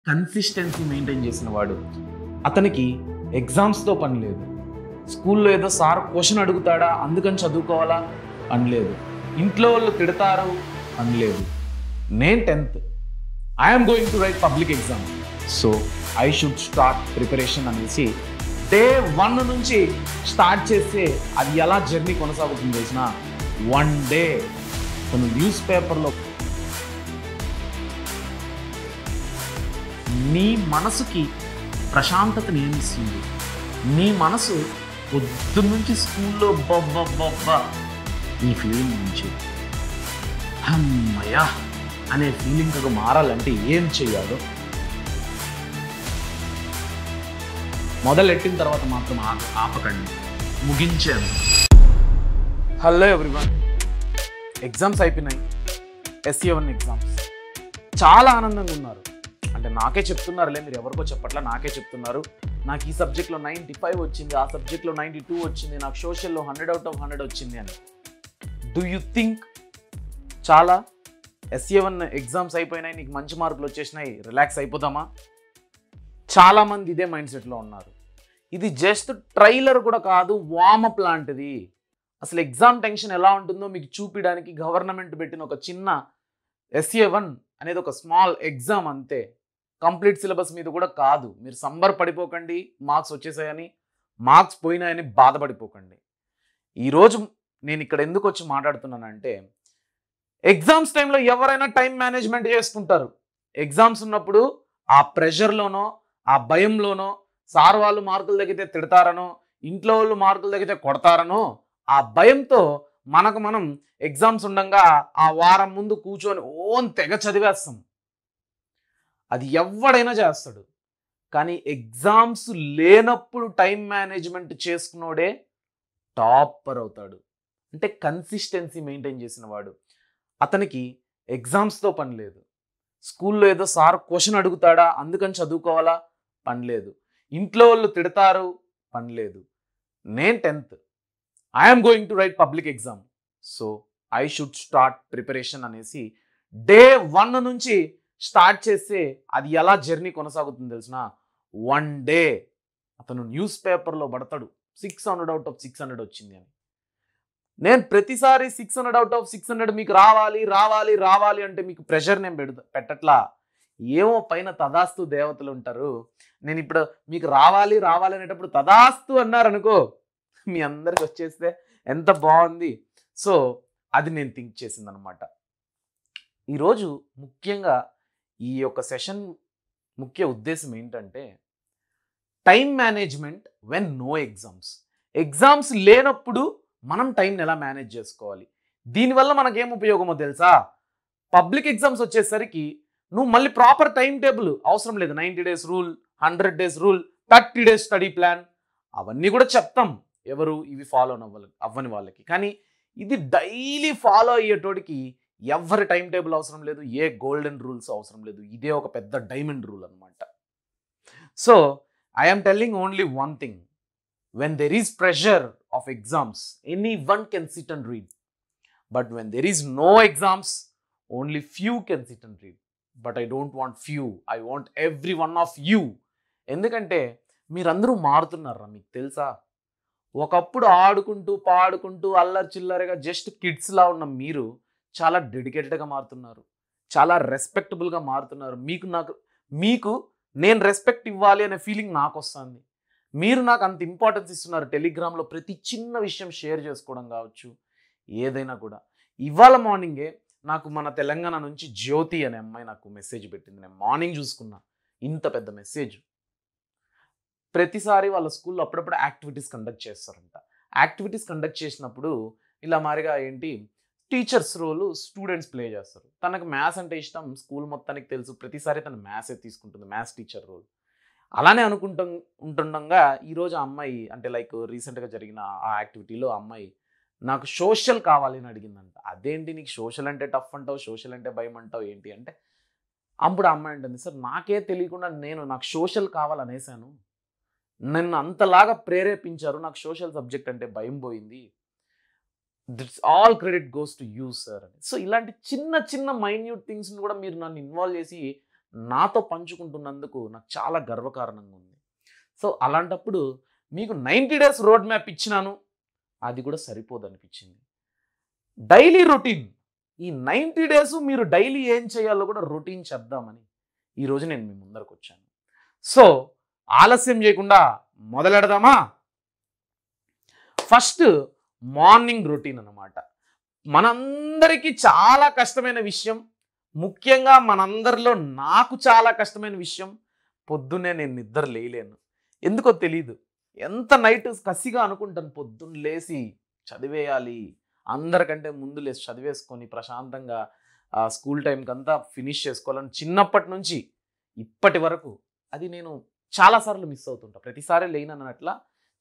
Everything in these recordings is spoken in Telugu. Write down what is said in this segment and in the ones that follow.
కన్సిస్టెన్సీ మెయింటైన్ చేసిన వాడు. అతనికి ఎగ్జామ్స్తో పని లేదు. స్కూల్లో ఏదో సార్ క్వశ్చన్ అడుగుతాడా అందుకని చదువుకోవాలా పని లేదు. ఇంట్లో వాళ్ళు తిడతారు పని లేదు. నేను 10th, I'm going to right public exam, so I should start preparation అనేసి డే 1 నుంచి స్టార్ట్ చేస్తే అది ఎలా జర్నీ కొనసాగుతుంది తెలిసిన, వన్ డే తను న్యూస్ పేపర్లో నీ మనసుకి ప్రశాంతతని ఏమిస్తుంది. నీ మనసు పొద్దున్నుంచి స్కూల్లో ఈ ఫీలింగ్ నుంచి అమ్మయ్యా అనే ఫీలింగ్కి మారాలంటే ఏం చేయాలో మొదలెట్టిన తర్వాత మాత్రం ఆపకండి, ముగించాను. హలో ఎవ్రీవన్, ఎగ్జామ్స్ అయిపోయినాయి. SE1 exams. చాలా ఆనందంగా ఉన్నారు. అంటే నాకే చెప్తున్నారులే, మీరు ఎవరికో చెప్పట్లా, నాకే చెప్తున్నారు. నాకు ఈ సబ్జెక్ట్లో 95 వచ్చింది, ఆ సబ్జెక్ట్లో 92 వచ్చింది, నాకు సోషల్లో 100 out of 100 వచ్చింది అని. డూ యూ థింక్ చాలా SE1 ఎగ్జామ్స్ అయిపోయినాయి, నీకు మంచి మార్కులు వచ్చేసినాయి, రిలాక్స్ అయిపోదామా? చాలామంది ఇదే మైండ్ సెట్లో ఉన్నారు. ఇది జస్ట్ ట్రైలర్ కూడా కాదు, వార్మప్ లాంటిది. అసలు ఎగ్జామ్ టెన్షన్ ఎలా ఉంటుందో మీకు చూపించడానికి గవర్నమెంట్ పెట్టిన ఒక చిన్న SE1 అనేది ఒక స్మాల్ ఎగ్జామ్ అంతే. కంప్లీట్ సిలబస్ మీద కూడా కాదు. మీరు సంబర్ పడిపోకండి మార్క్స్ వచ్చేసాయని, మార్క్స్ పోయినాయని బాధపడిపోకండి. ఈరోజు నేను ఇక్కడ ఎందుకు వచ్చి మాట్లాడుతున్నానంటే, ఎగ్జామ్స్ టైంలో ఎవరైనా టైం మేనేజ్మెంట్ చేసుకుంటారు. ఎగ్జామ్స్ ఉన్నప్పుడు ఆ ప్రెషర్లోనో ఆ భయంలోనో సార్ వాళ్ళు మార్కులు తగ్గితే తిడతారనో ఇంట్లో వాళ్ళు మార్కులు తగ్గితే కొడతారనో ఆ భయంతో మనం ఎగ్జామ్స్ ఉండగా ఆ వారం ముందు కూర్చొని తెగ చదివేస్తాం. అది ఎవడైనా చేస్తాడు. కానీ ఎగ్జామ్స్ లేనప్పుడు టైం మేనేజ్మెంట్ చేసుకున్నోడే టాపర్ అవుతాడు. అంటే కన్సిస్టెన్సీ మెయింటైన్ చేసిన వాడు. అతనికి ఎగ్జామ్స్తో పని లేదు. స్కూల్లో ఏదో సార్ క్వశ్చన్ అడుగుతాడా అందుకని చదువుకోవాలా పని లేదు. ఇంట్లో వాళ్ళు తిడతారు పని లేదు. నేను 10th, I'm going to right public exam, so I should start preparation అనేసి డే 1 నుంచి స్టార్ట్ చేస్తే అది ఎలా జర్నీ కొనసాగుతుంది తెలిసిన, వన్ డే అతను న్యూస్ పేపర్లో పడతాడు 600 out of 600 వచ్చింది అని. నేను ప్రతిసారి 600 out of 600 మీకు రావాలి రావాలి రావాలి అంటే మీకు ప్రెషర్ నేను పెట్టట్లా. ఏమో పైన తదాస్తు దేవతలు ఉంటారు. నేను ఇప్పుడు మీకు రావాలి రావాలి అనేటప్పుడు తదాస్తు అన్నారనుకో, మీ అందరికి వచ్చేస్తే ఎంత బాగుంది. సో అది నేను థింక్ చేసింది అనమాట. ఈరోజు ముఖ్యంగా ఈ యొక్క సెషన్ ముఖ్య ఉద్దేశం ఏంటంటే, time management when no exams. Exams లేనప్పుడు మనం టైంని ఎలా మేనేజ్ చేసుకోవాలి. దీనివల్ల మనకేం ఉపయోగమో తెలుసా? పబ్లిక్ ఎగ్జామ్స్ వచ్చేసరికి నువ్వు మళ్ళీ ప్రాపర్ టైం టేబుల్ అవసరం లేదు. 90 days rule, 100 days rule, 30 days study plan అవన్నీ కూడా చెప్తాం ఎవరు ఇవి ఫాలో అవ్వని వాళ్ళకి. కానీ ఇది డైలీ ఫాలో అయ్యేటోడికి ఎవరి టైం టేబుల్ అవసరం లేదు, ఏ గోల్డెన్ రూల్స్ అవసరం లేదు. ఇదే ఒక పెద్ద డైమండ్ రూల్ అనమాట. So I'm telling only one thing. When there is pressure of exams, anyone can sit and read. But when there is no exams, only few can sit and read. But I don't want few. I want every one of you. ఎందుకంటే మీరందరూ మారుతున్నారా మీకు తెలుసా? ఒకప్పుడు ఆడుకుంటూ పాడుకుంటూ అల్లరి చిల్లరగా జస్ట్ కిడ్స్లా ఉన్న మీరు చాలా డెడికేటెడ్గా మారుతున్నారు, చాలా రెస్పెక్టబుల్గా మారుతున్నారు. మీకు నేను రెస్పెక్ట్ ఇవ్వాలి అనే ఫీలింగ్ నాకు వస్తుంది. మీరు నాకు అంత ఇంపార్టెన్స్ ఇస్తున్నారు. టెలిగ్రామ్లో ప్రతి చిన్న విషయం షేర్ చేసుకోవడం కావచ్చు, ఏదైనా కూడా. ఇవాళ మార్నింగే నాకు మన తెలంగాణ నుంచి జ్యోతి అనే అమ్మాయి నాకు మెసేజ్ పెట్టింది. నేను మార్నింగ్ చూసుకున్నా, ఇంత పెద్ద మెసేజ్. ప్రతిసారి వాళ్ళ స్కూల్లో అప్పుడప్పుడు యాక్టివిటీస్ కండక్ట్ చేస్తారంట. యాక్టివిటీస్ కండక్ట్ చేసినప్పుడు ఇలా మారిగా ఏంటి, టీచర్స్ రోలు స్టూడెంట్స్ ప్లే చేస్తారు. తనకు మ్యాథ్స్ అంటే ఇష్టం, స్కూల్ మొత్తానికి తెలుసు. ప్రతిసారి తను మ్యాథ్సే తీసుకుంటుంది, మ్యాథ్స్ టీచర్ రోల్. అలానే ఉంటుండగా ఈరోజు ఆ అమ్మాయి అంటే లైక్ రీసెంట్గా జరిగిన ఆ యాక్టివిటీలో ఆ అమ్మాయి నాకు సోషల్ కావాలి అని అడిగిందంట. అదేంటి నీకు సోషల్ అంటే టఫ్ అంటావు, సోషల్ అంటే భయం అంటావు ఏంటి అంటే, అప్పుడు ఆ అమ్మాయి అంటుంది, సార్ నాకే తెలియకుండా నాకు సోషల్ కావాలనేసాను, నన్ను అంతలాగా ప్రేరేపించారు, నాకు సోషల్ సబ్జెక్ట్ అంటే భయం పోయింది, that's all credit goes to you sir అని. సో ఇలాంటి చిన్న చిన్న మైన్యూట్ థింగ్స్ని కూడా మీరు నన్ను ఇన్వాల్వ్ చేసి నాతో పంచుకుంటున్నందుకు నాకు చాలా గర్వకారణంగా ఉంది. సో అలాంటప్పుడు మీకు 90 డేస్ రోడ్ మ్యాప్ ఇచ్చినాను, అది కూడా సరిపోదు అనిపించింది. డైలీ రొటీన్, ఈ 90 డేస్ మీరు డైలీ ఏం చేయాలో కూడా రొటీన్ చెప్దామని ఈరోజు నేను మీ ముందరకు వచ్చాను. సో ఆలస్యం చేయకుండా మొదలెడదామా? ఫస్ట్ మార్నింగ్ రొటీన్ అన్నమాట. మనందరికీ చాలా కష్టమైన విషయం, ముఖ్యంగా మనందరిలో నాకు చాలా కష్టమైన విషయం, పొద్దున్నే నేను నిద్ర లేయలేను. ఎందుకో తెలీదు. ఎంత నైట్ కసిగా అనుకుంటాను పొద్దున్న లేసి చదివేయాలి, అందరికంటే ముందు లేసి చదివేసుకొని ప్రశాంతంగా స్కూల్ టైంకి అంతా ఫినిష్ చేసుకోవాలని చిన్నప్పటి నుంచి ఇప్పటి వరకు అది నేను చాలాసార్లు మిస్ అవుతుంటా. ప్రతిసారి లేనన్నట్లా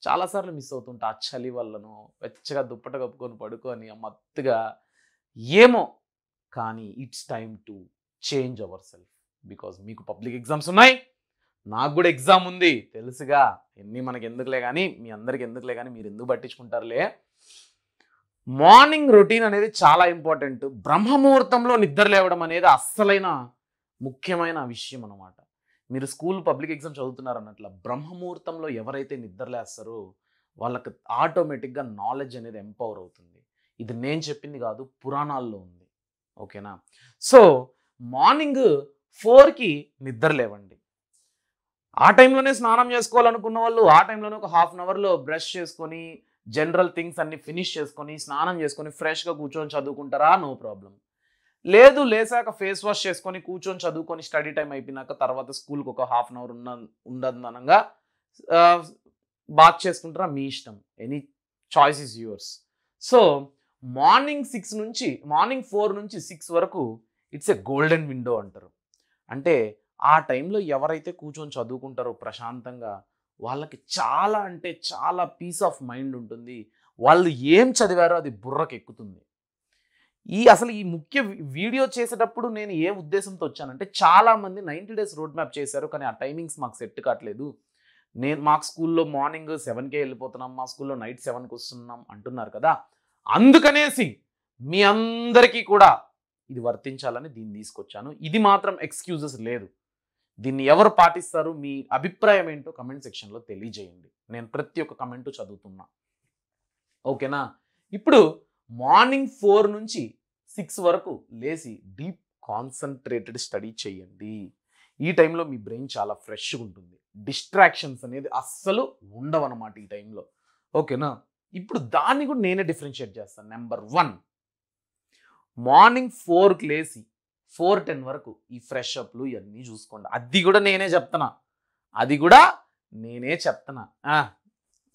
చాలాసార్లు మిస్ అవుతుంటా. ఆ చలి వల్లనో, వెచ్చగా దుప్పట కప్పుకొని పడుకొని మత్తుగా ఏమో. కానీ it's time to change our self. Because మీకు పబ్లిక్ ఎగ్జామ్స్ ఉన్నాయి, నాకు కూడా ఎగ్జామ్ ఉంది తెలుసుగా. ఎన్ని మనకి ఎందుకులే కానీ, మీ అందరికి ఎందుకులే కానీ, మీరు ఎందుకు పట్టించుకుంటారులే. మార్నింగ్ రొటీన్ అనేది చాలా ఇంపార్టెంట్. బ్రహ్మముహూర్తంలో నిద్ర లేవడం అనేది అస్సలైన ముఖ్యమైన విషయం అన్నమాట. మీరు స్కూల్ పబ్లిక్ ఎగ్జామ్ చదువుతున్నారు అన్నట్ల బ్రహ్మముహూర్తంలో ఎవరైతే నిద్రలేస్తారో వాళ్ళకి ఆటోమేటిక్గా నాలెడ్జ్ అనేది ఎంపవర్ అవుతుంది. ఇది నేను చెప్పింది కాదు, పురాణాల్లో ఉంది. ఓకేనా? సో మార్నింగ్ 4కి నిద్ర లేవండి. ఆ టైంలోనే స్నానం చేసుకోవాలనుకున్న వాళ్ళు ఆ టైంలోనే ఒక హాఫ్ అన్ అవర్లో బ్రష్ చేసుకొని జనరల్ థింగ్స్ అన్ని ఫినిష్ చేసుకొని స్నానం చేసుకొని ఫ్రెష్గా కూర్చొని చదువుకుంటారా? No problem. లేదు, లేసాక ఫేస్ వాష్ చేసుకొని కూర్చొని చదువుకొని స్టడీ టైం అయిపోయినాక తర్వాత స్కూల్కి ఒక హాఫ్ అన్ అవర్ ఉండదనంగా బాత్ చేసుకుంటారా? మీ ఇష్టం. Any choice is yours. So morning 4 నుంచి 6 వరకు ఇట్స్ ఎ గోల్డెన్ విండో అంటారు. అంటే ఆ టైంలో ఎవరైతే కూర్చొని చదువుకుంటారో ప్రశాంతంగా వాళ్ళకి చాలా అంటే చాలా పీస్ ఆఫ్ మైండ్ ఉంటుంది. వాళ్ళు ఏం చదివారో అది బుర్రకు ఎక్కుతుంది. అసలు ఈ ముఖ్య వీడియో చేసేటప్పుడు నేను ఏ ఉద్దేశంతో వచ్చానంటే, చాలామంది 90 డేస్ రోడ్ మ్యాప్ చేశారు కానీ ఆ టైమింగ్స్ మాకు సెట్ కావట్లేదు. మాకు స్కూల్లో మార్నింగ్ 7కే వెళ్ళిపోతున్నాం, మా స్కూల్లో నైట్ 7కి వస్తున్నాం అంటున్నారు కదా. అందుకనేసి మీ అందరికీ కూడా ఇది వర్తించాలని దీన్ని తీసుకొచ్చాను. ఇది మాత్రం ఎక్స్క్యూజెస్ లేదు. దీన్ని ఎవరు పాటిస్తారు, మీ అభిప్రాయం ఏంటో కమెంట్ సెక్షన్లో తెలియజేయండి. నేను ప్రతి ఒక్క కమెంటు చదువుతున్నా. ఓకేనా? ఇప్పుడు మార్నింగ్ 4 నుంచి 6 వరకు లేచి డీప్ కాన్సన్ట్రేటెడ్ స్టడీ చేయండి. ఈ టైంలో మీ బ్రెయిన్ చాలా ఫ్రెష్గా ఉంటుంది. డిస్ట్రాక్షన్స్ అనేది అస్సలు ఉండవన్నమాట ఈ టైంలో. ఓకేనా? ఇప్పుడు దాన్ని కూడా నేనే డిఫరెన్షియేట్ చేస్తాను. నెంబర్ 1, మార్నింగ్ 4కి లేచి 4:10 వరకు ఈ ఫ్రెష్ అప్లు ఇవన్నీ చూసుకోండి. అది కూడా నేనే చెప్తున్నా.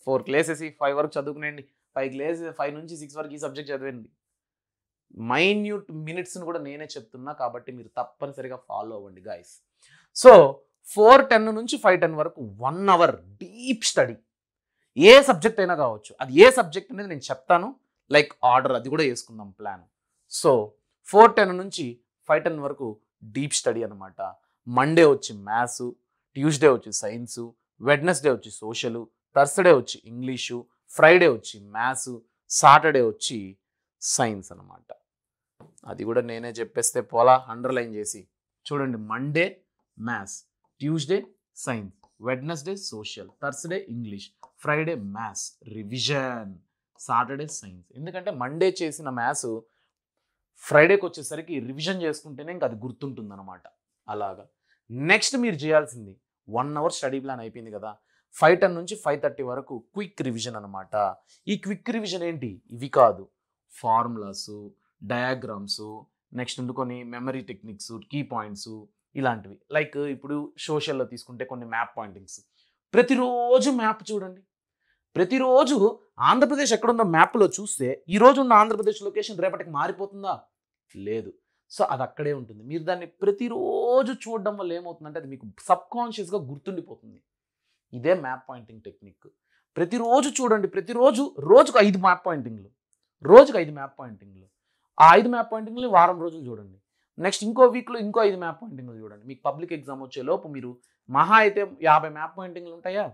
4కి లేసేసి 5 వరకు చదువుకునేయండి. 5కి లేసి 5 నుంచి 6 వరకు ఈ సబ్జెక్ట్ చదివండి. మైన్యూట్ మినిట్స్ని కూడా నేనే చెప్తున్నా కాబట్టి మీరు తప్పనిసరిగా ఫాలో అవ్వండి గాయస్. సో 4:10 నుంచి 5:10 వరకు 1 అవర్ డీప్ స్టడీ. ఏ సబ్జెక్ట్ అయినా కావచ్చు, అది ఏ సబ్జెక్ట్ అనేది నేను చెప్తాను. లైక్ ఆర్డర్ అది కూడా వేసుకుందాం ప్లాన్. సో 4:10 నుంచి 5:10 వరకు డీప్ స్టడీ అనమాట. మండే వచ్చి మ్యాథ్స్, ట్యూస్డే వచ్చి సైన్సు, వెడ్నెస్డే వచ్చి సోషలు, థర్స్డే వచ్చి ఇంగ్లీషు, ఫ్రైడే వచ్చి మ్యాథ్స్, సాటర్డే వచ్చి సైన్స్ అనమాట. అది కూడా నేనే చెప్పేస్తే పోలా, అండర్లైన్ చేసి చూడండి. Monday maths, Tuesday science, Wednesday social, Thursday English, Friday maths revision, Saturday science. ఎందుకంటే మండే చేసిన మ్యాథ్స్ ఫ్రైడేకి వచ్చేసరికి రివిజన్ చేసుకుంటేనే ఇంకా అది గుర్తుంటుంది అనమాట. అలాగా నెక్స్ట్ మీరు చేయాల్సింది 1 అవర్ స్టడీ ప్లాన్ అయిపోయింది కదా. 5:10 నుంచి 5:30 వరకు క్విక్ రివిజన్ అనమాట. ఈ క్విక్ రివిజన్ ఏంటి? ఇవి కాదు, ఫార్ములాస్, డయాగ్రామ్స్, నెక్స్ట్ కొన్ని మెమరీ టెక్నిక్స్, కీ పాయింట్స్ ఇలాంటివి. లైక్ ఇప్పుడు సోషల్లో తీసుకుంటే కొన్ని మ్యాప్ పాయింటింగ్స్. ప్రతిరోజు మ్యాప్ చూడండి. ప్రతిరోజు ఆంధ్రప్రదేశ్ ఎక్కడుందో మ్యాప్లో చూస్తే ఈరోజు ఉన్న ఆంధ్రప్రదేశ్ లొకేషన్ రేపటికి మారిపోతుందా? లేదు. సో అది అక్కడే ఉంటుంది. మీరు దాన్ని ప్రతిరోజు చూడడం వల్ల ఏమవుతుందంటే అది మీకు సబ్కాన్షియస్గా గుర్తుండిపోతుంది. ఇదే మ్యాప్ పాయింటింగ్ టెక్నిక్. ప్రతిరోజు చూడండి. రోజుకు 5 మ్యాప్ పాయింటింగ్లు. ఆ 5 మ్యాప్ పాయింటింగ్లు వారం రోజులు చూడండి. నెక్స్ట్ ఇంకో వీక్లో ఇంకో 5 మ్యాప్ పాయింటింగ్లు చూడండి. మీకు పబ్లిక్ ఎగ్జామ్ వచ్చే లోపు మీరు మహా అయితే 50 మ్యాప్ పాయింటింగ్లు ఉంటాయా,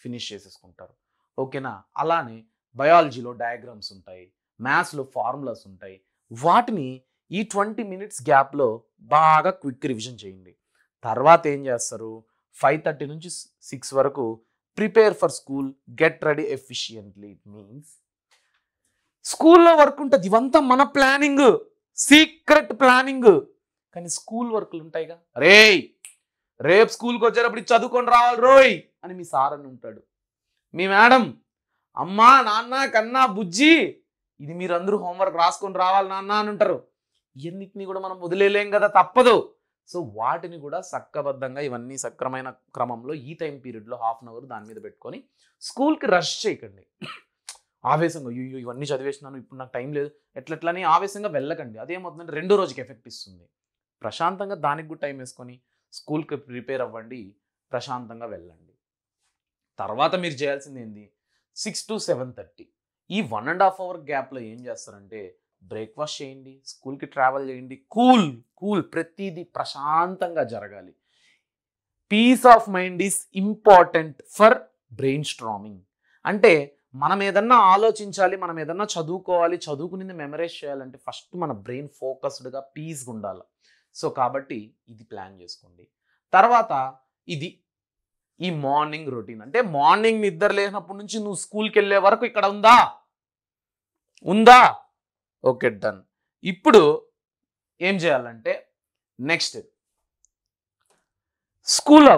ఫినిష్ చేసేసుకుంటారు. ఓకేనా? అలానే బయాలజీలో డయాగ్రామ్స్ ఉంటాయి, మ్యాథ్స్లో ఫార్ములాస్ ఉంటాయి. వాటిని ఈ 20 మినిట్స్ గ్యాప్లో బాగా క్విక్ రివిజన్ చేయండి. తర్వాత ఏం చేస్తారు 5:30 నుంచి 6 వరకు prepare for school, get ready efficiently. It means స్కూల్లో వర్క్ ఉంటుంది, ఇవంతా మన ప్లానింగ్, సీక్రెట్ ప్లానింగ్. కానీ స్కూల్ వర్క్లు ఉంటాయిగా, రేపు స్కూల్కి వచ్చేటప్పుడు చదువుకొని రావాలి రోయ్ అని మీ సార్ అని ఉంటాడు, మీ మేడం అమ్మా నాన్న కన్నా బుజ్జి ఇది మీరందరూ హోంవర్క్ రాసుకొని రావాలి నాన్న అని ఉంటారు. ఇవన్నిటిని కూడా మనం వదిలేలేం కదా, తప్పదు. సో వాటిని కూడా సక్కబద్ధంగా ఇవన్నీ సక్రమైన క్రమంలో ఈ టైం పీరియడ్లో హాఫ్ అన్ అవర్ దాని మీద పెట్టుకొని స్కూల్కి రష్ చేయకండి. ఆవేశంగా అయ్యో ఇవన్నీ చదివేసినాను ఇప్పుడు నాకు టైం లేదు ఎట్లెట్లని ఆవేశంగా వెళ్ళకండి. అదేమవుతుందంటే రెండో రోజుకి ఎఫెక్ట్ ఇస్తుంది. ప్రశాంతంగా దానికి కూడా టైం వేసుకొని స్కూల్కి ప్రిపేర్ అవ్వండి, ప్రశాంతంగా వెళ్ళండి. తర్వాత మీరు చేయాల్సింది ఏంది, 6 to 7:30 ఈ 1.5 hour గ్యాప్లో ఏం చేస్తారంటే బ్రేక్ఫాస్ట్ చేయండి, స్కూల్కి ట్రావెల్ చేయండి, కూల్ ప్రతిదీ ప్రశాంతంగా జరగాలి. Peace of mind is important for brainstorming. అంటే మనం ఏదన్నా ఆలోచించాలి, మనం ఏదన్నా చదువుకోవాలి, చదువుకునేది మెమరైజ్ చేయాలంటే ఫస్ట్ మన బ్రెయిన్ ఫోకస్డ్గా పీస్గా ఉండాలి. సో కాబట్టి ఇది ప్లాన్ చేసుకోండి. తర్వాత ఇది ఈ మార్నింగ్ రొటీన్, అంటే మార్నింగ్ నిద్ర లేనప్పటి నుంచి నువ్వు స్కూల్కి వెళ్ళే వరకు ఇక్కడ ఉందా ఓకే డన్. ఇప్పుడు ఏం చేయాలంటే నెక్స్ట్ స్కూల్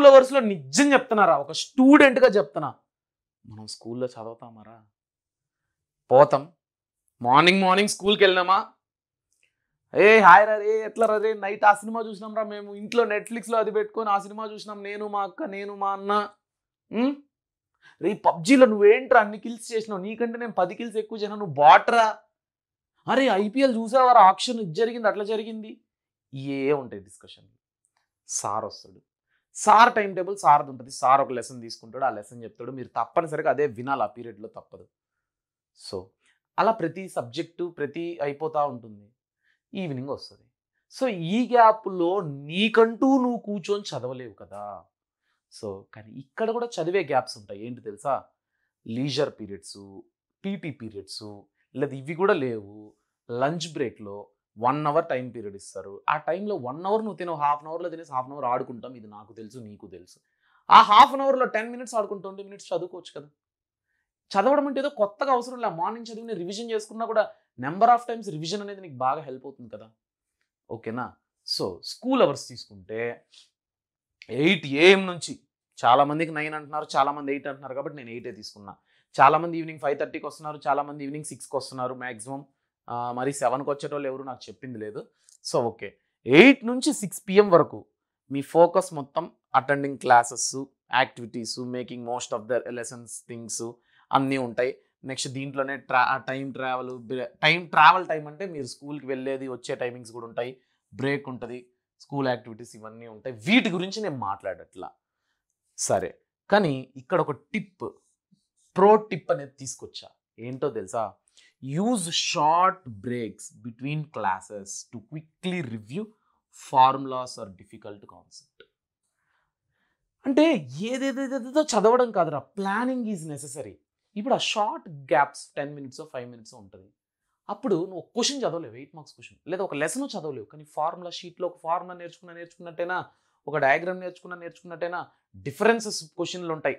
అవర్స్లో నిజం చెప్తున్నారా, ఒక స్టూడెంట్గా చెప్తున్నా, మనం స్కూల్లో చదువుతామారా, పోతాం మార్నింగ్ స్కూల్కి వెళ్ళినామా, హాయ్ రా ఎట్లా రే నైట్ ఆ సినిమా చూసినాం రా మేము ఇంట్లో నెట్ఫ్లిక్స్లో అది పెట్టుకొని ఆ సినిమా చూసినాం, నేను మా అక్క నేను మా అన్న. రే పబ్జీలో నువ్వేంట్రా అన్ని కిల్స్ చేసినావు, నీకంటే నేను 10 కిల్స్ ఎక్కువ చేసినా, నువ్వు బాట్రా. అరే ఐపీఎల్ చూసావారా, ఆక్షన్ ఇది జరిగింది అట్లా జరిగింది, ఉంటాయి డిస్కషన్. సార్ వస్తాడు, సార్ టైం టేబుల్ సార్ది ఉంటుంది, సార్ ఒక లెసన్ తీసుకుంటాడు, ఆ లెసన్ చెప్తాడు, మీరు తప్పనిసరిగా అదే వినాలి, ఆ పీరియడ్లో తప్పదు. సో అలా ప్రతి సబ్జెక్టు అయిపోతూ ఉంటుంది. ఈవినింగ్ వస్తుంది. సో ఈ గ్యాప్లో నీకంటూ నువ్వు కూర్చొని చదవలేవు కదా. సో కానీ ఇక్కడ కూడా చదివే గ్యాప్స్ ఉంటాయి. ఏంటి తెలుసా, లీజర్ పీరియడ్స్, పీటీ పీరియడ్స్, లేదా ఇవి కూడా లేవు. లంచ్ బ్రేక్లో 1 hour టైం పీరియడ్ ఇస్తారు. ఆ టైంలో 1 hour నువ్వు తినవు, హాఫ్ అన్ అవర్లో తినేసి హాఫ్ అన్ అవర్ ఆడుకుంటాం. ఇది నాకు తెలుసు నీకు తెలుసు. ఆ హాఫ్ అన్ అవర్లో 10 minutes ఆడుకుంటూ 20 minutes చదువుకోవచ్చు కదా. చదవడం అంటే ఏదో కొత్తగా అవసరం లేదు, మార్నింగ్ చదివి రివిజన్ చేసుకున్నా కూడా నెంబర్ ఆఫ్ టైమ్స్ రివిజన్ అనేది నీకు బాగా హెల్ప్ అవుతుంది కదా. ఓకేనా. సో స్కూల్ అవర్స్ తీసుకుంటే 8 AM నుంచి, చాలామందికి 9 అంటున్నారు, చాలామంది 8 అంటున్నారు, కాబట్టి నేను 8 తీసుకున్నా. చాలామంది ఈవినింగ్ 5:30కి వస్తున్నారు, చాలామంది ఈవినింగ్ 6కి వస్తున్నారు మ్యాక్సిమం. మరి 7కి వచ్చేటోళ్ళు ఎవరు నాకు చెప్పింది లేదు. సో ఓకే 8 నుంచి 6 PM వరకు మీ ఫోకస్ మొత్తం attending classes, activities, making most of the lessons things అన్నీ ఉంటాయి. నెక్స్ట్ దీంట్లోనే టైం ట్రావెల్ టైం అంటే మీరు స్కూల్కి వెళ్ళేది వచ్చే టైమింగ్స్ కూడా ఉంటాయి, బ్రేక్ ఉంటుంది, స్కూల్ యాక్టివిటీస్ ఇవన్నీ ఉంటాయి. వీటి గురించి నేను మాట్లాడట్లా సరే. కానీ ఇక్కడ ఒక ప్రో టిప్ అనేది తీసుకొచ్చా. ఏంటో తెలుసా, use short breaks between classes to quickly review formulas or difficult concept. అంటే ఏదేదేదో చదవడం కాదురా, ప్లానింగ్ ఈజ్ నెససరీ. ఇప్పుడు ఆ షార్ట్ గ్యాప్స్ 10 minutes 5 minutes ఉంటుంది. అప్పుడు నువ్వు క్వశ్చన్ చదవలేవు, 8 marks క్వశ్చన్, లేదా ఒక లెసన్ చదవలేవు, కానీ ఫార్ములా షీట్లో ఒక ఫార్ములా నేర్చుకున్నట్టేనా, ఒక డయాగ్రామ్ నేర్చుకున్నట్టేనా, డిఫరెన్సెస్ క్వశ్చన్లు ఉంటాయి.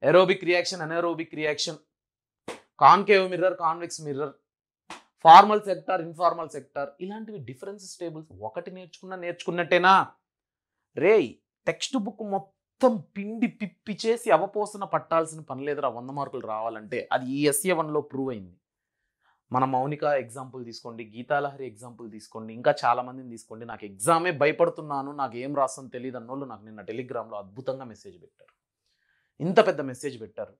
Aerobic reaction, anaerobic reaction, concave mirror, convex mirror, formal sector, informal sector, ఇలాంటివి డిఫరెన్సెస్ టేబుల్స్ ఒకటి నేర్చుకున్నట్టేనా. రే టెక్స్ట్ బుక్ మొత్తం పిండి పిప్పి చేసి అవపోసన పట్టాల్సిన పని లేదురా 100 మార్కులు రావాలంటే. అది ఈ SA1లో ప్రూవ్ అయింది. మన మౌనిక ఎగ్జాంపుల్ తీసుకోండి, గీతాలహరి ఎగ్జాంపుల్ తీసుకోండి, ఇంకా చాలా మందిని తీసుకోండి. నాకు ఎగ్జామే భయపడుతున్నాను, నాకు ఏం రాస్తాను తెలియదు అన్నోళ్ళు నాకు నిన్న టెలిగ్రామ్లో అద్భుతంగా మెసేజ్ పెట్టారు. ఇంత పెద్ద మెసేజ్ పెట్టారు.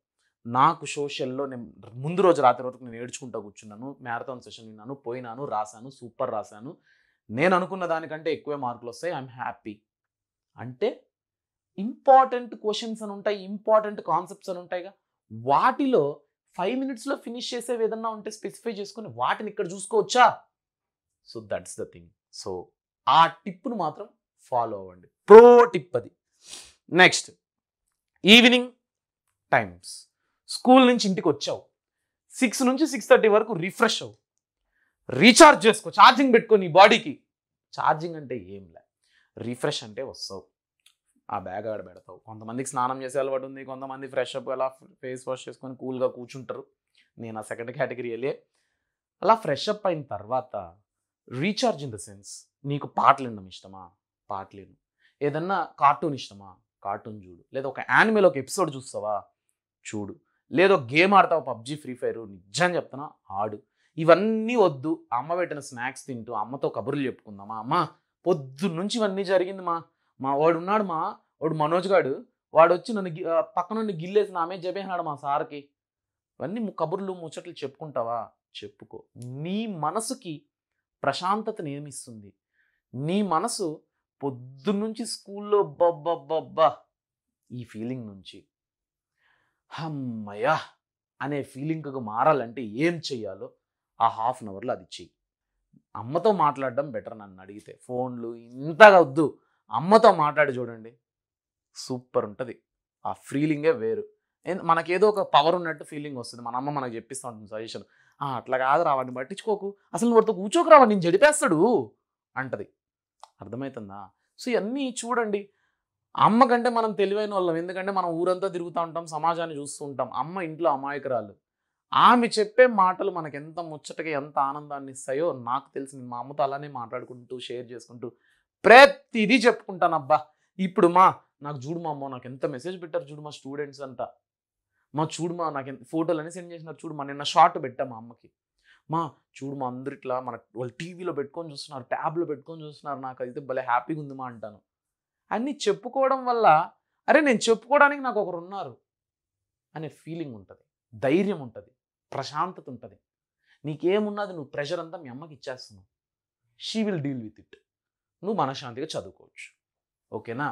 నాకు సోషల్లో నేను ముందు రోజు రాత్రి వరకు నేను ఏడ్చుకుంటూ కూర్చున్నాను, మ్యారథాన్ సెషన్ విన్నాను, పోయినాను, రాశాను, సూపర్ రాశాను, నేను అనుకున్న దానికంటే ఎక్కువే మార్కులు వస్తాయి, ఐఎమ్ హ్యాపీ. అంటే ఇంపార్టెంట్ క్వశ్చన్స్ అని ఉంటాయి, ఇంపార్టెంట్ కాన్సెప్ట్స్ అని ఉంటాయిగా, వాటిలో 5 minutesలో ఫినిష్ చేసేవి ఏదన్నా ఉంటే స్పెసిఫై చేసుకొని వాటిని ఇక్కడ చూసుకోవచ్చా. So that's the thing. So ఆ టిప్ను మాత్రం ఫాలో అవ్వండి, ప్రో టిప్ అది. నెక్స్ట్ ఈవినింగ్ టైమ్స్, స్కూల్ నుంచి ఇంటికి వచ్చావు, 6 నుంచి 6:30 వరకు రిఫ్రెష్ అవ్వు, రీఛార్జ్ చేసుకో, ఛార్జింగ్ పెట్టుకో నీ బాడీకి. ఛార్జింగ్ అంటే ఏం లే, రిఫ్రెష్ అంటే వస్తావు, ఆ బ్యాగ్ ఆడ పెడతావు. కొంతమందికి స్నానం చేసే అలవాటు ఉంది, కొంతమంది ఫ్రెష్ అప్ అలా ఫేస్ వాష్ చేసుకొని కూల్గా కూర్చుంటారు. నేను ఆ సెకండ్ కేటగిరీ వెళ్ళే. అలా ఫ్రెష్ అప్ అయిన తర్వాత రీఛార్జ్ ఇన్ ద సెన్స్, నీకు పాటలు వినడం ఇష్టమా, పాటలు విను. ఏదన్నా కార్టూన్ ఇష్టమా, కార్టూన్ చూడు. లేదా ఒక యానిమేలో ఒక ఎపిసోడ్ చూస్తావా, చూడు. లేదో గేమ్ ఆడతావు, పబ్జీ, ఫ్రీ ఫైర్, నిజం చెప్తున్నా ఆడు. ఇవన్నీ వద్దు, అమ్మ పెట్టిన స్నాక్స్ తింటూ అమ్మతో కబుర్లు చెప్పుకుందామా, అమ్మ పొద్దున్న నుంచి ఇవన్నీ జరిగింది మా వాడు ఉన్నాడు, వాడు మనోజ్ గాడు, వాడు వచ్చి నన్ను పక్క నుండి గిల్లేసి నా మీద చెప్పేసినాడు మా సార్కి. ఇవన్నీ కబుర్లు ముచ్చట్లు చెప్పుకుంటావా, చెప్పుకో. నీ మనసుకి ప్రశాంతతను ఏమిస్తుంది? నీ మనసు పొద్దున్నుంచి స్కూల్లో బబ్బబ్బబ్బా ఈ ఫీలింగ్ నుంచి అమ్మయ్యా అనే ఫీలింగ్కి మారాలంటే ఏం చెయ్యాలో ఆ హాఫ్ అన్ అవర్లో అది చెయ్యి. అమ్మతో మాట్లాడడం బెటర్ నన్ను అడిగితే. ఫోన్లు ఇంతగా వద్దు, అమ్మతో మాట్లాడి చూడండి, సూపర్ ఉంటుంది. ఆ ఫీలింగే వేరు. మనకేదో ఒక పవర్ ఉన్నట్టు ఫీలింగ్ వస్తుంది. మన అమ్మ మనకు చెప్పిస్తూ ఉంటుంది సజెషన్, అట్లా కాదు రావాడిని పట్టించుకోకు, అసలు నువ్వు వాడితో కూర్చోకు రావా, నేను జడిపేస్తాడు అంటది. అర్థమవుతుందా? సో ఇవన్నీ చూడండి. అమ్మ కంటే మనం తెలివైన వాళ్ళం, ఎందుకంటే మనం ఊరంతా తిరుగుతూ ఉంటాం, సమాజాన్ని చూస్తూ ఉంటాం. అమ్మ ఇంట్లో అమాయకురాలు. ఆమె చెప్పే మాటలు మనకు ఎంత ముచ్చటగా ఎంత ఆనందాన్ని ఇస్తాయో నాకు తెలిసి. నేను మా అమ్మతో అలానే మాట్లాడుకుంటూ షేర్ చేసుకుంటూ ప్రతిదీ చెప్పుకుంటాను. అబ్బా ఇప్పుడు నాకు చూడు మా అమ్మ నాకు ఎంత మెసేజ్ పెట్టారు చూడు మా స్టూడెంట్స్ అంతా, చూడు నాకు ఎంత ఫోటోలు అని సెండ్ చేసినారు చూడు, నిన్న షార్ట్ పెట్టా మా అమ్మకి, చూడు అందరు ఇట్లా వాళ్ళు టీవీలో పెట్టుకొని చూస్తున్నారు, ట్యాబ్లో పెట్టుకొని చూస్తున్నారు, నాకు అయితే భలే హ్యాపీగా ఉంది అంటాను. అన్నీ చెప్పుకోవడం వల్ల అరే నేను చెప్పుకోవడానికి నాకు ఒకరు ఉన్నారు అనే ఫీలింగ్ ఉంటుంది, ధైర్యం ఉంటుంది, ప్రశాంతత ఉంటుంది. నీకేమున్నది, నువ్వు ప్రెషర్ అంతా మీ అమ్మకి ఇచ్చేస్తున్నావు. She will deal with it. నువ్వు మనశ్శాంతిగా చదువుకోవచ్చు. ఓకేనా?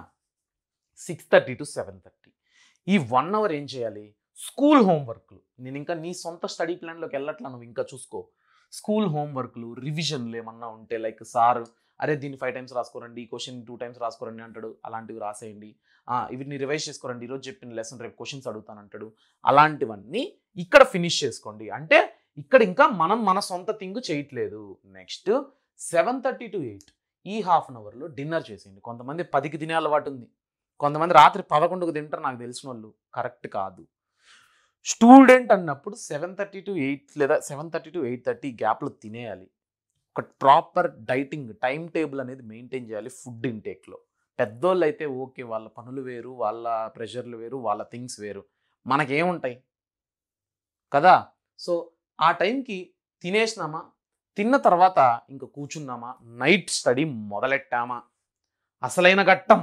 6:30 to 7:30 ఈ 1 hour ఏం చేయాలి? స్కూల్ హోంవర్క్లు. నేను ఇంకా నీ సొంత స్టడీ ప్లాన్లోకి వెళ్ళట్లా, నువ్వు ఇంకా చూసుకో. స్కూల్ హోంవర్క్లు, రివిజన్లు ఏమన్నా ఉంటే, లైక్ సార్ అరే దీన్ని 5 times రాసుకోరండి, ఈ క్వశ్చన్ 2 times రాసుకోరండి అంటాడు, అలాంటివి రాసేయండి. వీటిని రివైజ్ చేసుకోరండి, ఈరోజు చెప్పిన లెసన్ రేపు క్వశ్చన్స్ అడుగుతానంటాడు. అలాంటివన్నీ ఇక్కడ ఫినిష్ చేసుకోండి. అంటే ఇక్కడ ఇంకా మనం మన సొంత థింగ్ చేయట్లేదు. నెక్స్ట్ 7:30 to 8 ఈ హాఫ్ అన్ అవర్లో డిన్నర్ చేసేయండి. కొంతమంది 10కి తినే అలవాటు ఉంది, కొంతమంది రాత్రి 11కు తింటారు. నాకు తెలిసిన వాళ్ళు కరెక్ట్ కాదు. స్టూడెంట్ అన్నప్పుడు 7:30 to 8 లేదా 7:30 to 8:30 గ్యాప్లో తినేయాలి. ఒక ప్రాపర్ డైటింగ్ టైం టేబుల్ అనేది మెయింటైన్ చేయాలి ఫుడ్ ఇంటేక్లో. పెద్దోళ్ళు అయితే ఓకే, వాళ్ళ పనులు వేరు, వాళ్ళ ప్రెషర్లు వేరు, వాళ్ళ థింగ్స్ వేరు. మనకేముంటాయి కదా? సో ఆ టైంకి తినేసినామా, తిన్న తర్వాత ఇంకా కూర్చున్నామా, నైట్ స్టడీ మొదలెట్టామా, అసలైన ఘట్టం.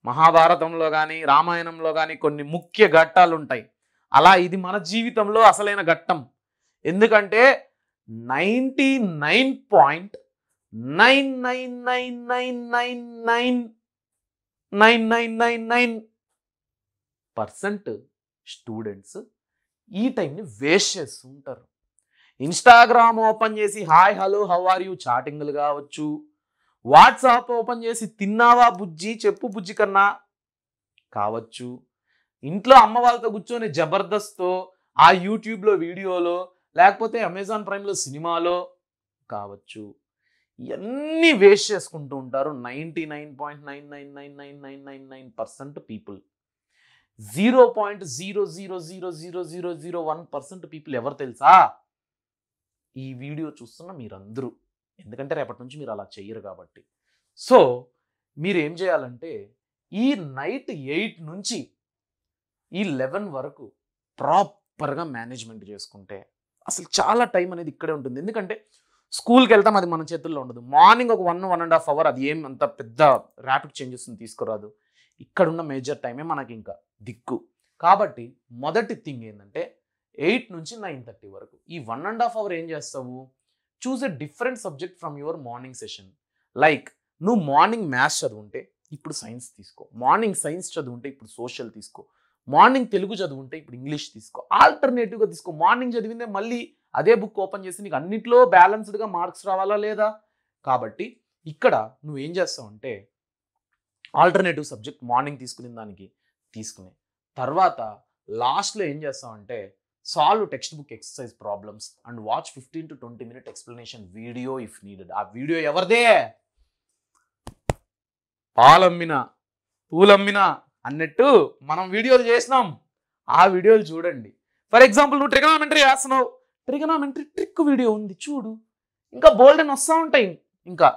మహాభారతంలో కానీ రామాయణంలో కానీ కొన్ని ముఖ్య ఘట్టాలు ఉంటాయి. అలా ఇది మన జీవితంలో అసలైన ఘట్టం. ఎందుకంటే 99.9999999% స్టూడెంట్స్ ఈ టైంని వేస్ట్ చేస్తూ ఉంటారు. ఇన్స్టాగ్రామ్ ఓపెన్ చేసి hi hello how are you చాటింగ్లు కావచ్చు, వాట్సాప్ ఓపెన్ చేసి తిన్నావా బుజ్జి చెప్పు బుజ్జి కన్నా కావచ్చు, ఇంట్లో అమ్మ వాళ్ళతో కూర్చొని జబర్దస్త్తో ఆ యూట్యూబ్లో వీడియోలో లేకపోతే అమెజాన్ ప్రైమ్లో సినిమాలో కావచ్చు. ఇవన్నీ వేస్ట్ చేసుకుంటూ ఉంటారు 99.9999999% పీపుల్. 0.0000001% పీపుల్ ఎవరు తెలుసా? ఈ వీడియో చూస్తున్న మీరందరూ. ఎందుకంటే రేపటి నుంచి మీరు అలా చెయ్యరు కాబట్టి. సో మీరు ఏం చేయాలంటే ఈ నైట్ 8 నుంచి ఈ 11 వరకు ప్రాపర్గా మేనేజ్మెంట్ చేసుకుంటే అసలు చాలా టైం అనేది ఇక్కడే ఉంటుంది. ఎందుకంటే స్కూల్కి వెళ్తాం, అది మన చేతుల్లో ఉండదు. మార్నింగ్ ఒక 1.5 hour అది ఏం అంత పెద్ద ర్యాపిడ్ చేంజెస్ తీసుకురాదు. ఇక్కడున్న మేజర్ టైమే మనకి ఇంకా దిక్కు. కాబట్టి మొదటి థింగ్ ఏంటంటే 8 నుంచి 9:30 వరకు ఈ 1.5 hour ఏం చేస్తావు? Choose a different subject from your morning session. Like నువ్వు మార్నింగ్ మ్యాథ్స్ చదువుంటే ఇప్పుడు సైన్స్ తీసుకో, మార్నింగ్ సైన్స్ చదువుంటే ఇప్పుడు సోషల్ తీసుకో, మార్నింగ్ తెలుగు చదువుంటే ఇప్పుడు ఇంగ్లీష్ తీసుకో, ఆల్టర్నేటివ్గా తీసుకో. మార్నింగ్ చదివిందే మళ్ళీ అదే బుక్ ఓపెన్ చేసి నీకు అన్నిట్లో బ్యాలెన్స్డ్గా మార్క్స్ రావాలా లేదా? కాబట్టి ఇక్కడ నువ్వేం చేస్తావు అంటే ఆల్టర్నేటివ్ సబ్జెక్ట్ మార్నింగ్ తీసుకునే దానికి తీసుకునే తర్వాత లాస్ట్లో ఏం చేస్తావంటే solve text book exercise problems and watch 15 to 20 minute explanation video if needed. ఆ వీడియో ఎవరిదే? పాలమ్మినా పూలమ్మినా అన్నట్టు మనం వీడియోలు చేసినాం. ఆ వీడియోలు చూడండి. ఫర్ ఎగ్జాంపుల్ నువ్వు ట్రిగనామెట్రీ చేస్తున్నావు, ట్రిగనామెట్రీ ట్రిక్ వీడియో ఉంది చూడు. ఇంకా బోల్డెన్ వస్తూ ఉంటాయి. ఇంకా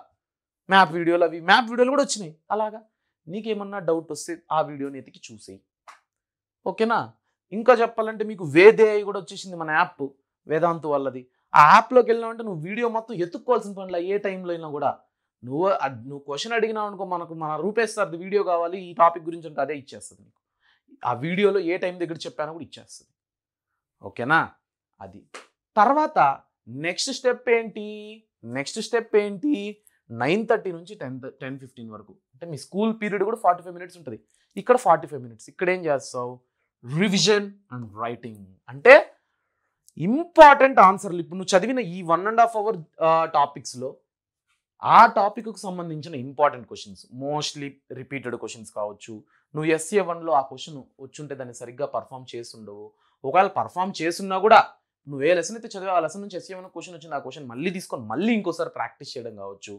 మ్యాప్ వీడియోలు, అవి మ్యాప్ వీడియోలు కూడా వచ్చినాయి. అలాగా నీకేమన్నా డౌట్ వస్తే ఆ వీడియోని ఎతికి చూసేయి. ఓకేనా? ఇంకా చెప్పాలంటే మీకు వేదేఐ కూడా వచ్చేసింది, మన యాప్ వేదాంతు వాళ్ళది. ఆ యాప్లోకి వెళ్ళినావంటే నువ్వు వీడియో మొత్తం ఎత్తుక్కోవాల్సిన పనిలా. ఏ టైంలో అయినా కూడా నువ్వు క్వశ్చన్ అడిగినావు అనుకో, మన రూపేష్ సార్ది వీడియో కావాలి ఈ టాపిక్ గురించి అంటే అదే ఇచ్చేస్తుంది నీకు. ఆ వీడియోలో ఏ టైం దగ్గర చెప్పానో కూడా ఇచ్చేస్తుంది. ఓకేనా? అది. తర్వాత నెక్స్ట్ స్టెప్ ఏంటి? 9:30 నుంచి 10:15 వరకు. అంటే మీ స్కూల్ పీరియడ్ కూడా 45 మినిట్స్ ఉంటుంది. ఇక్కడ 45 మినిట్స్. ఇక్కడ ఏం చేస్తావు? Revision and writing. అంటే ఇంపార్టెంట్ ఆన్సర్లు. ఇప్పుడు నువ్వు చదివిన ఈ 1.5 అవర్ టాపిక్స్లో ఆ టాపిక్కు సంబంధించిన important questions, mostly repeated questions కావచ్చు. నువ్వు SA1లో ఆ క్వశ్చన్ వచ్చుంటే దాన్ని సరిగ్గా పర్ఫామ్ చేస్తుండవు. ఒకవేళ పర్ఫామ్ చేస్తున్నా కూడా నువ్వు ఏ లెసన్ అయితే చదివా ఆ లెసన్ నుంచి SA1 క్వశ్చన్ వచ్చింది, ఆ క్వశ్చన్ మళ్ళీ తీసుకొని మళ్ళీ ఇంకోసారి ప్రాక్టీస్ చేయడం కావచ్చు.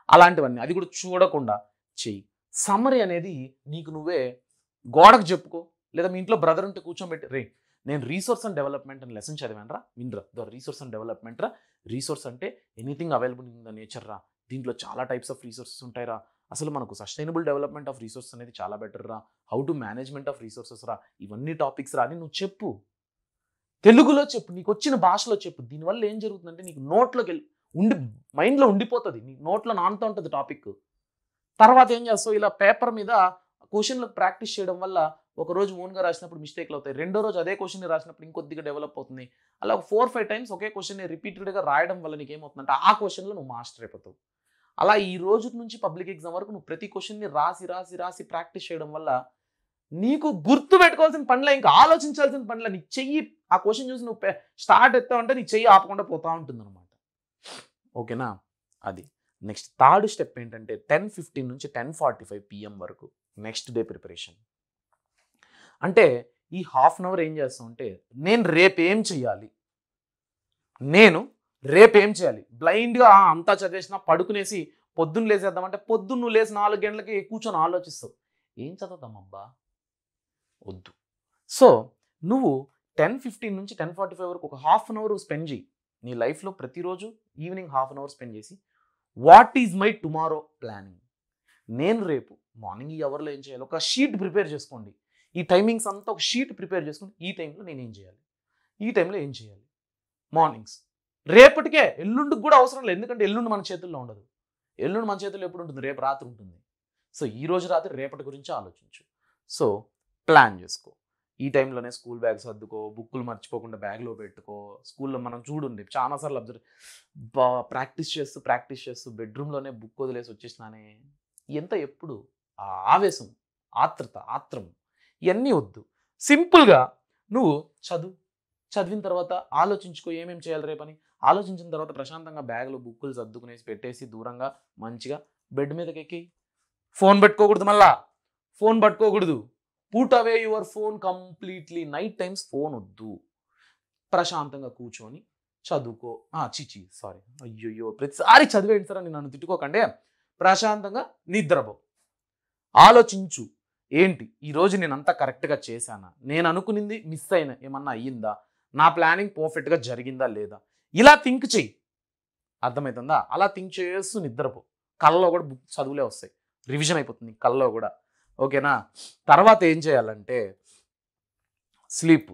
అలాంటివన్నీ అది కూడా చూడకుండా చెయ్యి. సమ్మరీ అనేది నీకు నువ్వే గోడకు చెప్పుకో, లేదా మీ ఇంట్లో బ్రదర్ ఉంటే కూర్చోబెట్టి, రే నేను రీసోర్స్ అండ్ డెవలప్మెంట్ అని లెసన్ చదివాను రా, వినరా, రీసోర్స్ అండ్ డెవలప్మెంట్ రా. రీసోర్స్ అంటే anything available in the nature రా. దీంట్లో చాలా టైప్స్ ఆఫ్ రీసోర్సెస్ ఉంటాయి రా. అసలు మనకు సస్టైనబుల్ డెవలప్మెంట్ ఆఫ్ రీసోర్సెస్ అనేది చాలా బెటర్ రా. How to management of resources రా. ఇవన్నీ టాపిక్స్ రా అని నువ్వు చెప్పు. తెలుగులో చెప్పు, నీకు వచ్చిన భాషలో చెప్పు. దీనివల్ల ఏం జరుగుతుందంటే నీకు నోట్లోకి మైండ్లో ఉండిపోతుంది, నీ నోట్లో నానుతూ ఉంటుంది టాపిక్. తర్వాత ఏం చేస్తావు? ఇలా పేపర్ మీద క్వశ్చన్లు ప్రాక్టీస్ చేయడం వల్ల ఒకరోజు ఓన్గా రాసినప్పుడు మిస్టేక్లు అవుతాయి, రెండో రోజు అదే క్వశ్చన్ రాసినప్పుడు ఇంకొద్దిగా డెవలప్ అవుతుంది. అలా 4-5 టైమ్స్ ఒకే క్వశ్చన్ రిపీటెడ్గా రాయడం వల్ల నీకు ఏమవుతుందంటే ఆ క్వశ్చన్లో నువ్వు మాస్టర్ అయిపోతావు. అలా ఈ రోజు నుంచి పబ్లిక్ ఎగ్జామ్ వరకు నువ్వు ప్రతి క్వశ్చన్ని రాసి ప్రాక్టీస్ చేయడం వల్ల నీకు గుర్తు పెట్టుకోవాల్సిన పనిలా, ఇంకా ఆలోచించాల్సిన పనిలా. నీ చెయ్యి ఆ క్వశ్చన్ చూసి నువ్వు స్టార్ట్ ఎత్తావంటే నీ చెయ్యి ఆపకుండా పోతా ఉంటుంది అనమాట. ఓకేనా? అది. నెక్స్ట్ థర్డ్ స్టెప్ ఏంటంటే 10:15 నుంచి 10:45 PM వరకు నెక్స్ట్ డే ప్రిపరేషన్. అంటే ఈ ½ అవర్ ఏం చేస్తాం అంటే నేను రేపేం చేయాలి బ్లైండ్గా అంతా చదివేసినా పడుకునేసి పొద్దున్న లేసేద్దామంటే పొద్దున్న నువ్వు లేసి 4 గంటలకి కూర్చొని ఆలోచిస్తావు, ఏం చదువుతామబ్బా, వద్దు. సో నువ్వు 10:15 నుంచి 10:45 వరకు ఒక ½ అవర్ స్పెండ్ చేయి నీ లైఫ్లో. ప్రతిరోజు ఈవినింగ్ ½ అవర్ స్పెండ్ చేసి what is my tomorrow planning, నేను రేపు మార్నింగ్ ఈ అవర్లో ఏం చేయాలి, ఒక షీట్ ప్రిపేర్ చేసుకోండి. ఈ టైమింగ్స్ అంతా ఒక షీట్ ప్రిపేర్ చేసుకుని ఈ టైంలో నేను ఏం చేయాలి, ఈ టైంలో ఏం చేయాలి, మార్నింగ్స్. రేపటికే, ఎల్లుండికి కూడా అవసరం లేదు, ఎందుకంటే ఎల్లుండి మన చేతుల్లో ఉండదు. ఎల్లుండి మన చేతుల్లో ఎప్పుడు ఉంటుంది? రేపు రాత్రి ఉంటుంది. సో ఈ రోజు రాత్రి రేపటి గురించి ఆలోచించు. సో ప్లాన్ చేసుకో. ఈ టైంలోనే స్కూల్ బ్యాగ్ సర్దుకో, బుక్కులు మర్చిపోకుండా బ్యాగ్లో పెట్టుకో. స్కూల్లో మనం చూడండి చాలాసార్లు ప్రాక్టీస్ చేస్తూ బెడ్రూమ్లోనే బుక్ వదిలేసి వచ్చేసినానే. ఎంత ఎప్పుడు ఆ ఆవేశం, ఆత్రం ఇవన్నీ వద్దు. సింపుల్గా నువ్వు చదివిన తర్వాత ఆలోచించుకో ఏమేమి చేయాలి రేపని. ఆలోచించిన తర్వాత ప్రశాంతంగా బ్యాగ్లో బుక్కులు సర్దుకునేసి పెట్టేసి దూరంగా మంచిగా బెడ్ మీదకి ఎక్కి ఫోన్ పట్టుకోకూడదు. Put away your phone completely. Night times phone వద్దు. ప్రశాంతంగా కూర్చొని చదువుకో. అయ్యో ప్రతిసారి చదివేయండి సార్ అని నన్ను తిట్టుకోకండి. ప్రశాంతంగా నిద్రపో. ఆలోచించు, ఏంటి ఈరోజు నేను అంతా కరెక్ట్గా చేశానా, నేను అనుకునింది మిస్ ఏమన్నా అయ్యిందా, నా ప్లానింగ్ పర్ఫెక్ట్గా జరిగిందా లేదా, ఇలా థింక్ చెయ్యి. అర్థమవుతుందా? అలా థింక్ చేస్తూ నిద్రపో. కళ్ళలో కూడా బుక్ చదువులే వస్తాయి, రివిజన్ అయిపోతుంది కళ్ళలో కూడా. ఓకేనా? తర్వాత ఏం చేయాలంటే స్లీప్.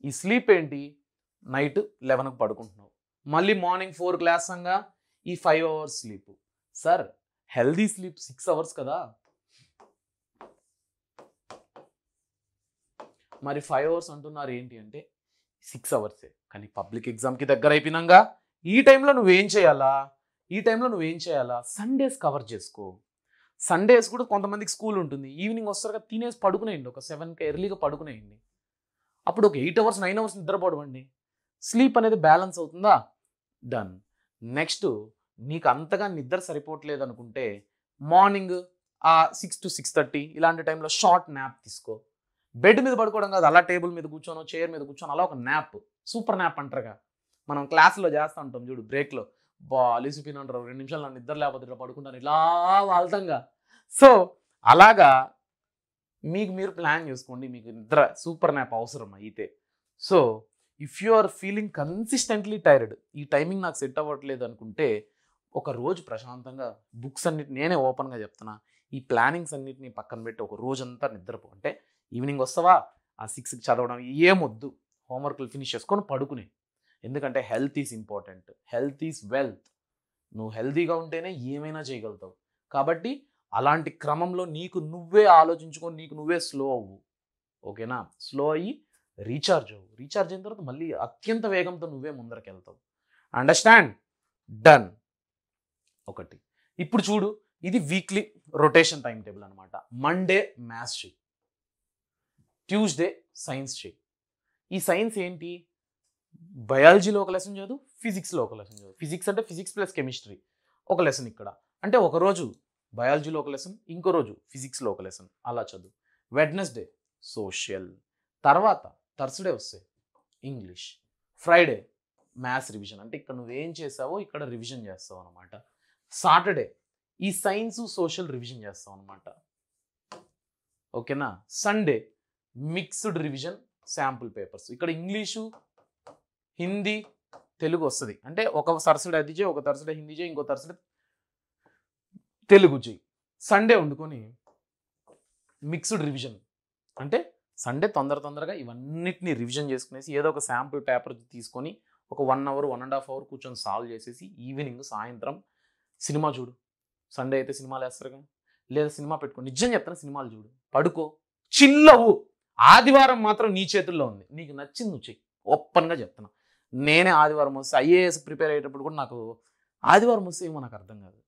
ఈ స్లీప్ ఏంటి? నైట్ 11కి పడుకుంటున్నావు, మళ్ళీ మార్నింగ్ 4 లేస్తాంగా, ఈ 5 hours sleep. Sir healthy sleep 6 hours కదా, మరి 5 అవర్స్ అంటున్నారు ఏంటి అంటే 6 అవర్సే. కానీ పబ్లిక్ ఎగ్జామ్కి దగ్గర అయిపోయినాగా ఈ టైంలో నువ్వేం చేయాలా? సండేస్ కవర్ చేసుకో. సండేస్ కూడా కొంతమందికి స్కూల్ ఉంటుంది, ఈవినింగ్ వస్తారు తినేసి పడుకునేయండి, ఒక 7కి ఎర్లీగా పడుకునేయండి. అప్పుడు ఒక 8 అవర్స్ 9 అవర్స్ నిద్రపోవడం. స్లీప్ అనేది బ్యాలెన్స్ అవుతుందా? డన్. నెక్స్ట్ నీకు అంతగా నిద్ర సరిపోవట్లేదు అనుకుంటే మార్నింగ్ 6 to 6:30 ఇలాంటి టైంలో షార్ట్ న్యాప్ తీసుకో. బెడ్ మీద పడుకోవడం కాదు, అలా టేబుల్ మీద కూర్చోనో చైర్ మీద కూర్చొని అలా ఒక న్యాప్, సూపర్ న్యాప్ అంటారుగా, మనం క్లాస్లో చేస్తూ ఉంటాం చూడు బ్రేక్లో. అలిసిపోయిన అంటారు, 2 నిమిషాలు నా నిద్ర లేకపోతే ఇట్లా పడుకుంటాను, ఇలా వాళ్తాంగా సో అలాగా మీకు మీరు ప్లాన్ చేసుకోండి. మీకు నిద్ర సూపర్ న్యాప్ అవసరం అయితే. So if you are feeling consistently tired, ఈ టైమింగ్ నాకు సెట్ అవ్వట్లేదు అనుకుంటే ఒక రోజు ప్రశాంతంగా బుక్స్ అన్నిటి నేనే ఓపెన్గా చెప్తున్నా, ఈ ప్లానింగ్స్ అన్నిటిని పక్కన పెట్టి ఒక రోజంతా నిద్రపో. అంటే ఈవినింగ్ వస్తావా, ఆ 6కి చదవడం ఏమొద్దు, హోంవర్క్లు ఫినిష్ చేసుకొని పడుకునే. ఎందుకంటే health is important, health is wealth. నువ్వు హెల్తీగా ఉంటేనే ఏమైనా చేయగలుగుతావు. కాబట్టి అలాంటి క్రమంలో నీకు నువ్వే ఆలోచించుకొని నీకు నువ్వే స్లో అవ్వు. ఓకేనా? స్లో అయ్యి రీఛార్జ్ అవ్వు. రీఛార్జ్ అయిన తర్వాత మళ్ళీ అత్యంత వేగంతో నువ్వే ముందరికి వెళ్తావు. అండర్స్టాండ్? డన్. ఒకటి. ఇప్పుడు చూడు, ఇది వీక్లీ రొటేషన్ టైం టేబుల్ అనమాట. మండే మ్యాథ్స్ చెయ్యి, ట్యూస్డే సైన్స్ చెయ్యి. ఈ సైన్స్ ఏంటి? బయాలజీలో ఒక లెసన్ చదువు, ఫిజిక్స్లో ఒక లెసన్ చదువు. ఫిజిక్స్ అంటే ఫిజిక్స్ ప్లస్ కెమిస్ట్రీ ఒక లెసన్ ఇక్కడ. అంటే ఒకరోజు బయాలజీలో ఒక లెసన్, ఇంకో రోజు ఫిజిక్స్లో ఒక లెసన్, అలా చదువు. వెడ్నెస్డే సోషల్, తర్వాత థర్స్డే వస్తే ఇంగ్లీష్, ఫ్రైడే మ్యాథ్స్ రివిజన్. అంటే ఇక్కడ నువ్వేం చేసావో ఇక్కడ రివిజన్ చేస్తావు అనమాట. సాటర్డే ఈ సైన్స్ సోషల్ రివిజన్ చేస్తావు అనమాట. ఓకేనా? Sunday mixed revision, sample papers. ఇక్కడ ఇంగ్లీషు, హిందీ, తెలుగు వస్తుంది. అంటే ఒక థర్స్డే అది చేయి, ఒక థర్స్డే హిందీ చేయి, ఇంకో థర్స్డే తెలుగు చేయి. సండే వండుకొని మిక్స్డ్ రివిజన్. అంటే సండే తొందరగా ఇవన్నిటిని రివిజన్ చేసుకునేసి ఏదో ఒక శాంపుల్ పేపర్ తీసుకొని ఒక 1 అవర్ 1.5 అవర్ కూర్చొని సాల్వ్ చేసేసి ఈవినింగ్ సాయంత్రం సినిమా చూడు. సండే అయితే సినిమాలు వేస్తారు కదా, లేదా సినిమా పెట్టుకో. నిజం చెప్తాను, సినిమాలు చూడు, పడుకో, చిల్లవు. ఆదివారం మాత్రం నీ చేతుల్లో ఉంది, నీకు నచ్చింది నువ్వు చెయ్యి. ఓపెన్గా చెప్తున్నా. నేనే ఆదివారం వస్తే ఐఏఎస్ ప్రిపేర్ అయ్యేటప్పుడు కూడా నాకు ఆదివారం వస్తే ఏమో నాకు అర్థం కాదు.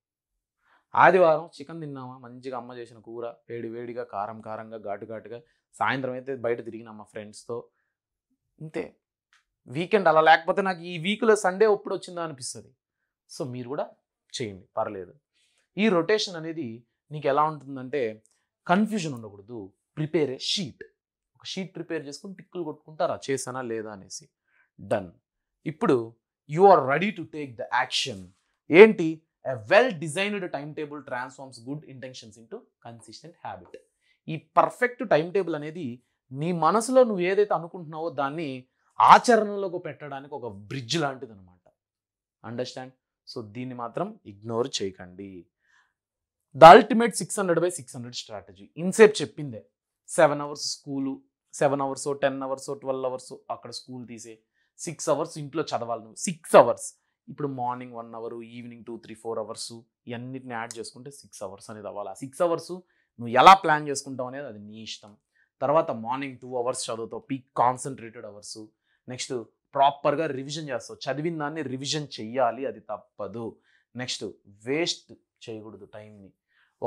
ఆదివారం చికెన్ తిన్నామా, మంచిగా అమ్మ చేసిన కూర, వేడిగా కారంగా ఘాటుగా. సాయంత్రం అయితే బయట తిరిగినా మా ఫ్రెండ్స్తో, ఇంతే. వీకెండ్ అలా లేకపోతే నాకు ఈ వీక్లో సండే ఎప్పుడు వచ్చిందా అనిపిస్తుంది. సో మీరు కూడా చేయండి, పర్లేదు. ఈ రొటేషన్ అనేది నీకు ఎలా ఉంటుందంటే కన్ఫ్యూజన్ ఉండకూడదు. ప్రిపేర్ ఏ షీట్, ఒక షీట్ ప్రిపేర్ చేసుకుని టిక్కులు కొట్టుకుంటారా చేశానా లేదా అనేసి. డన్. ఇప్పుడు you are ready to take the action. ఏంటి? A well-designed timetable transforms good intentions into consistent habit. ఈ పర్ఫెక్ట్ టైం టేబుల్ అనేది నీ మనసులో నువ్వు ఏదైతే అనుకుంటున్నావో దాన్ని ఆచరణలోకి పెట్టడానికి ఒక బ్రిడ్జ్ లాంటిది అనమాట. అండర్స్టాండ్? సో దీన్ని మాత్రం ఇగ్నోర్ చేయకండి. The ultimate 600/600 strategy. ఇన్సేపు చెప్పిందే. 7 hours school, 7 hours 10 hours 12 hours అక్కడ స్కూల్ తీసే, 6 అవర్స్ ఇంట్లో చదవాలి నువ్వు. 6 అవర్స్. ఇప్పుడు మార్నింగ్ 1 అవర్, ఈవినింగ్ 2, 3, 4 అవర్స్, ఇవన్నిటిని యాడ్ చేసుకుంటే 6 అవర్స్ అనేది అవ్వాలి. ఆ 6 అవర్స్ నువ్వు ఎలా ప్లాన్ చేసుకుంటావు అనేది అది నీ ఇష్టం. తర్వాత మార్నింగ్ 2 అవర్స్ చదువుతావు, పీక్ కాన్సన్ట్రేటెడ్ అవర్స్. నెక్స్ట్ ప్రాపర్గా రివిజన్ చేస్తావు, చదివిన దాన్ని రివిజన్ చెయ్యాలి, అది తప్పదు. నెక్స్ట్ వేస్ట్ చేయకూడదు టైంని.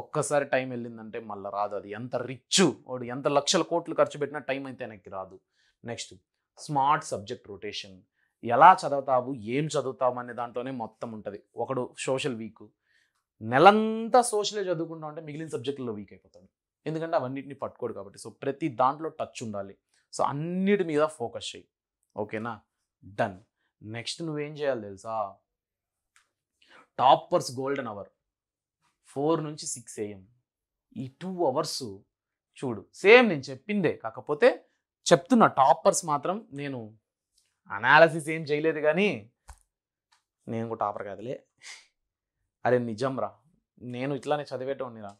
ఒక్కసారి టైం వెళ్ళిందంటే మళ్ళీ రాదు. అది ఎంత రిచ్ వాడు ఎంత లక్షల కోట్లు ఖర్చు పెట్టినా టైం అయితే వెనక్కి రాదు. Next smart subject rotation. ఎలా చదువుతావు, ఏం చదువుతావు అనే దాంట్లోనే మొత్తం ఉంటుంది. ఒకడు సోషల్ వీక్, నెలంతా సోషలే చదువుకుంటా ఉంటే మిగిలిన సబ్జెక్టుల్లో వీక్ అయిపోతాడు. ఎందుకంటే అవన్నిటిని పట్టుకోడు కాబట్టి. సో ప్రతి దాంట్లో టచ్ ఉండాలి. సో అన్నిటి మీద ఫోకస్ చేయి. ఓకేనా? డన్. నెక్స్ట్ నువ్వేం చేయాలి తెలుసా? టాపర్స్ గోల్డెన్ అవర్ 4 నుంచి 6 AM. ఈ 2 అవర్స్ చూడు, సేమ్ నేను చెప్పిందే, కాకపోతే చెప్తున్నా టాపర్స్ మాత్రం నేను అనాలిసిస్ ఏం చేయలేదు, కానీ నేను కూడా టాపర్ కాదులే. అరే నిజం రా, నేను ఇట్లానే చదివేటోని రా,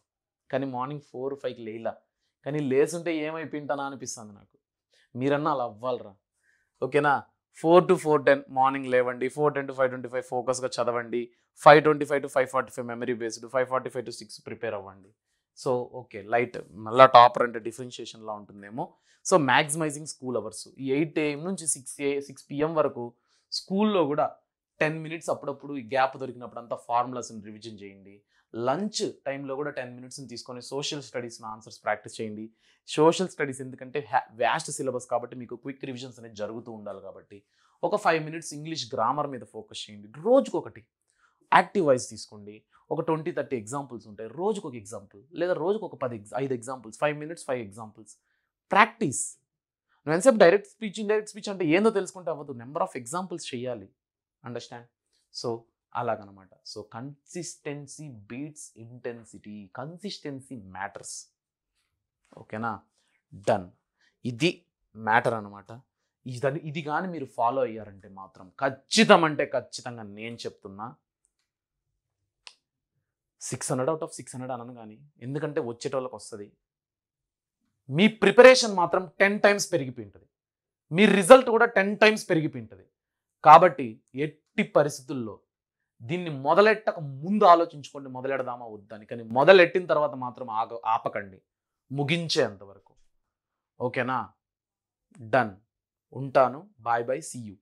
కానీ మార్నింగ్ 4-5కి లేలా. కానీ లేసుంటే ఏమైపోయింటానా అనిపిస్తుంది నాకు. మీరన్నా అలా అవ్వాలరా. ఓకేనా? 4 to 4:10 మార్నింగ్ లేవండి, 4:10 to 5:25 ఫోకస్గా చదవండి, 5:25 to 5:45 memory based, 5:45 to 6 prepare అవ్వండి. సో ఓకే, లైట్ మళ్ళీ టాపర్ అంటే డిఫరెన్షియేషన్లా ఉంటుందేమో. So maximising school hours. ఈ 8 AM నుంచి 6 PM వరకు స్కూల్లో కూడా 10 minutes అప్పుడప్పుడు ఈ గ్యాప్ దొరికినప్పుడు అంతా ఫార్ములాస్ని రివిజన్ చేయండి. లంచ్ టైంలో కూడా 10 minutesని తీసుకొని సోషల్ స్టడీస్ని ఆన్సర్స్ ప్రాక్టీస్ చేయండి. సోషల్ స్టడీస్ ఎందుకంటే వ్యాస్ట్ సిలబస్ కాబట్టి మీకు క్విక్ రివిజన్స్ అనేది జరుగుతూ ఉండాలి కాబట్టి ఒక 5 minutes ఇంగ్లీష్ గ్రామర్ మీద ఫోకస్ చేయండి. రోజుకొకటి యాక్టివ్ వైజ్ తీసుకోండి. ఒక 20-30 ఎగ్జాంపుల్స్ ఉంటాయి, రోజుకు ఒక ఎగ్జాంపుల్, లేదా రోజుకు ఒక 5 ఎగ్జాంపుల్స్, 5 minutes 5 ఎగ్జాంపుల్స్. ప్రాక్టీస్. నువ్వు ఎంతసేపు డైరెక్ట్ స్పీచ్ ఇండైరెక్ట్ స్పీచ్ అంటే ఏందో తెలుసుకుంటే అవ్వదు, నెంబర్ ఆఫ్ ఎగ్జాంపుల్స్ చేయాలి. అండర్స్టాండ్? సో అలాగనమాట. So consistency beats intensity, consistency matters. ఓకేనా, డన్. ఇది మ్యాటర్ అనమాట. ఇది కానీ మీరు ఫాలో అయ్యారంటే మాత్రం ఖచ్చితం అంటే ఖచ్చితంగా నేను చెప్తున్నా 600 out of 600 అనను కానీ, ఎందుకంటే వచ్చేటోళ్ళకి వస్తుంది. మీ ప్రిపరేషన్ మాత్రం 10 times పెరిగిపోయి ఉంటుంది, మీ రిజల్ట్ కూడా 10 times పెరిగిపోయి ఉంటుంది. కాబట్టి ఎట్టి పరిస్థితుల్లో దీన్ని మొదలెట్టక ముందు ఆలోచించుకోండి, మొదలెడదామా వద్దని. కానీ మొదలెట్టిన తర్వాత మాత్రం ఆపకండి ముగించేంతవరకు. ఓకేనా, డన్. ఉంటాను. Bye bye, see you.